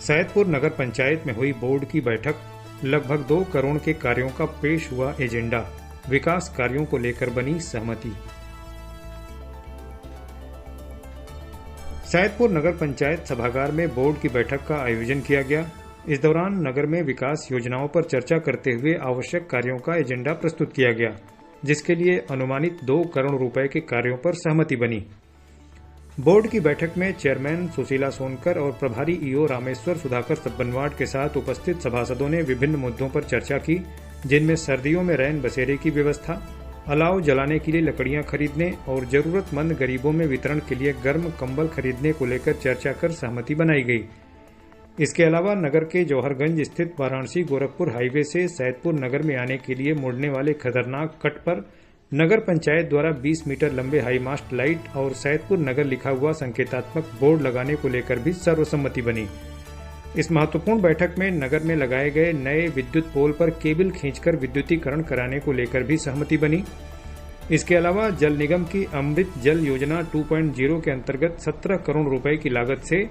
सैदपुर नगर पंचायत में हुई बोर्ड की बैठक। लगभग 2 करोड़ के कार्यों का पेश हुआ एजेंडा। विकास कार्यों को लेकर बनी सहमति। सैदपुर नगर पंचायत सभागार में बोर्ड की बैठक का आयोजन किया गया। इस दौरान नगर में विकास योजनाओं पर चर्चा करते हुए आवश्यक कार्यों का एजेंडा प्रस्तुत किया गया, जिसके लिए अनुमानित 2 करोड़ रुपए के कार्यों पर सहमति बनी। बोर्ड की बैठक में चेयरमैन सुशीला सोनकर और प्रभारी ईओ रामेश्वर सुधाकर सब्बनवाड़ के साथ उपस्थित सभासदों ने विभिन्न मुद्दों पर चर्चा की, जिनमें सर्दियों में रैन बसेरे की व्यवस्था, अलाव जलाने के लिए लकड़ियां खरीदने और जरूरतमंद गरीबों में वितरण के लिए गर्म कंबल खरीदने को लेकर चर्चा कर सहमति बनाई गई। इसके अलावा नगर के जौहरगंज स्थित वाराणसी गोरखपुर हाईवे से सैदपुर नगर में आने के लिए मुड़ने वाले खतरनाक कट पर नगर पंचायत द्वारा 20 मीटर लंबे हाई मास्ट लाइट और सैदपुर नगर लिखा हुआ संकेतात्मक बोर्ड लगाने को लेकर भी सर्वसम्मति बनी। इस महत्वपूर्ण बैठक में नगर में लगाए गए नए विद्युत पोल पर केबल खींचकर विद्युतीकरण कराने को लेकर भी सहमति बनी। इसके अलावा जल निगम की अमृत जल योजना 2.0 के अंतर्गत 17 करोड़ रुपए की लागत से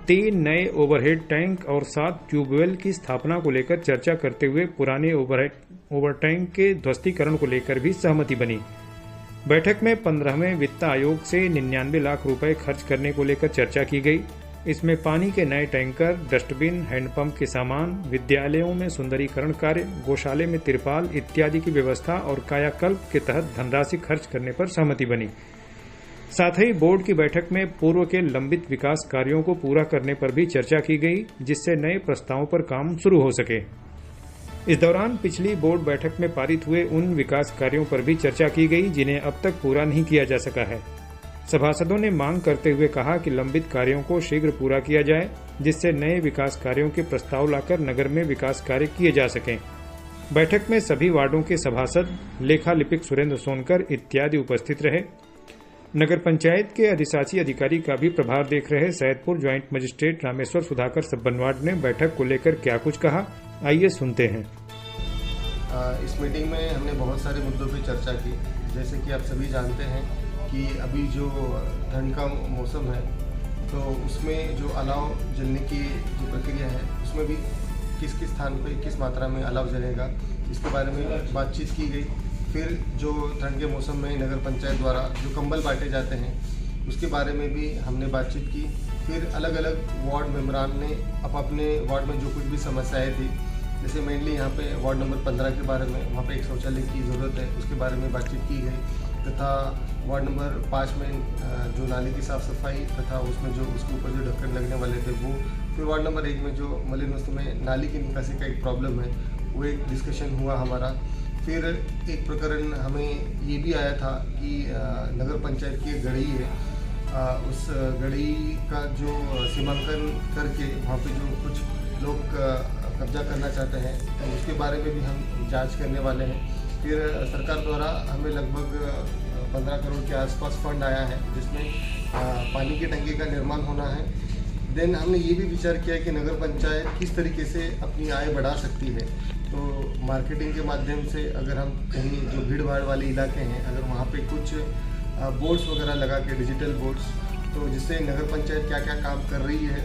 3 नए ओवरहेड टैंक और 7 ट्यूबवेल की स्थापना को लेकर चर्चा करते हुए पुराने ओवर टैंक के ध्वस्तीकरण को लेकर भी सहमति बनी। बैठक में 15वें वित्त आयोग से 99 लाख रुपए खर्च करने को लेकर चर्चा की गई। इसमें पानी के नए टैंकर, डस्टबिन, हैंडपंप के सामान, विद्यालयों में सुंदरीकरण कार्य, गौशाले में तिरपाल इत्यादि की व्यवस्था और कायाकल्प के तहत धनराशि खर्च करने पर सहमति बनी। साथ ही बोर्ड की बैठक में पूर्व के लंबित विकास कार्यों को पूरा करने पर भी चर्चा की गई, जिससे नए प्रस्तावों पर काम शुरू हो सके। इस दौरान पिछली बोर्ड बैठक में पारित हुए उन विकास कार्यों पर भी चर्चा की गई, जिन्हें अब तक पूरा नहीं किया जा सका है। सभासदों ने मांग करते हुए कहा कि लंबित कार्यों को शीघ्र पूरा किया जाए, जिससे नए विकास कार्यों के प्रस्ताव लाकर नगर में विकास कार्य किए जा सकें। बैठक में सभी वार्डों के सभासद, लेखा लिपिक सुरेंद्र सोनकर इत्यादि उपस्थित रहे। नगर पंचायत के अधिशासी अधिकारी का भी प्रभार देख रहे सैदपुर ज्वाइंट मजिस्ट्रेट रामेश्वर सुधाकर सब्बनवाड़ ने बैठक को लेकर क्या कुछ कहा, आइए सुनते हैं। इस मीटिंग में हमने बहुत सारे मुद्दों पर चर्चा की। जैसे कि आप सभी जानते हैं कि अभी जो ठंड का मौसम है, तो उसमें जो अलाव जलने की जो प्रक्रिया है, उसमें भी किस किस स्थान पर किस मात्रा में अलाव जलेगा, इसके बारे में बातचीत की गई। फिर जो ठंड के मौसम में नगर पंचायत द्वारा जो कंबल बांटे जाते हैं, उसके बारे में भी हमने बातचीत की। फिर अलग अलग वार्ड मेंबरान ने अपने वार्ड में जो कुछ भी समस्याएं थी, जैसे मेनली यहाँ पे वार्ड नंबर 15 के बारे में, वहाँ पे एक शौचालय की ज़रूरत है, उसके बारे में बातचीत की गई। तथा वार्ड नंबर 5 में जो नाली की साफ़ सफाई तथा उसमें जो उसके ऊपर जो ढक्कन लगने वाले थे वो। फिर वार्ड नंबर 1 में जो मलिन वस्तु में नाली की निकासी का एक प्रॉब्लम है, वो एक डिस्कशन हुआ हमारा। फिर एक प्रकरण हमें ये भी आया था कि नगर पंचायत की एक गढ़ी है, उस गढ़ी का जो सीमांकन करके वहाँ पे जो कुछ लोग कब्जा करना चाहते हैं, तो उसके बारे में भी हम जांच करने वाले हैं। फिर सरकार द्वारा हमें लगभग 15 करोड़ के आसपास फंड आया है, जिसमें पानी की टंकी का निर्माण होना है। देन हमने ये भी विचार किया कि नगर पंचायत किस तरीके से अपनी आय बढ़ा सकती है। तो मार्केटिंग के माध्यम से अगर हम कहीं जो भीड़ भाड़ वाले इलाके हैं, अगर वहाँ पे कुछ बोर्ड्स वगैरह लगा के, डिजिटल बोर्ड्स, तो जिससे नगर पंचायत क्या क्या काम कर रही है,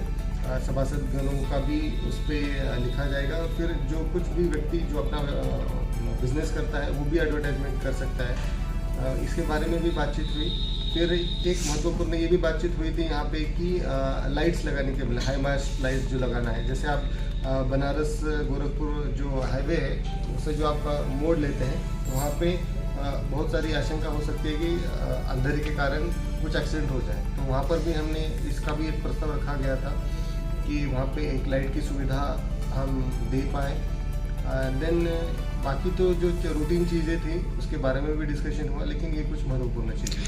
सभासद गणों का भी उस पर लिखा जाएगा। फिर जो कुछ भी व्यक्ति जो अपना बिजनेस करता है, वो भी एडवर्टाइजमेंट कर सकता है। इसके बारे में भी बातचीत हुई। फिर एक महत्वपूर्ण ये भी बातचीत हुई थी यहाँ पे कि लाइट्स लगाने के लिए हाई मास्ट लाइट्स जो लगाना है। जैसे आप बनारस गोरखपुर जो हाईवे है, उससे जो आप मोड़ लेते हैं, तो वहाँ पे बहुत सारी आशंका हो सकती है कि अंधेरे के कारण कुछ एक्सीडेंट हो जाए। तो वहाँ पर भी हमने इसका भी एक प्रस्ताव रखा गया था कि वहाँ पे एक लाइट की सुविधा हम दे पाएँ। देन बाकी तो जो रूटीन चीज़ें थी उसके बारे में भी डिस्कशन हुआ, लेकिन ये कुछ महत्वपूर्ण चीज़ें।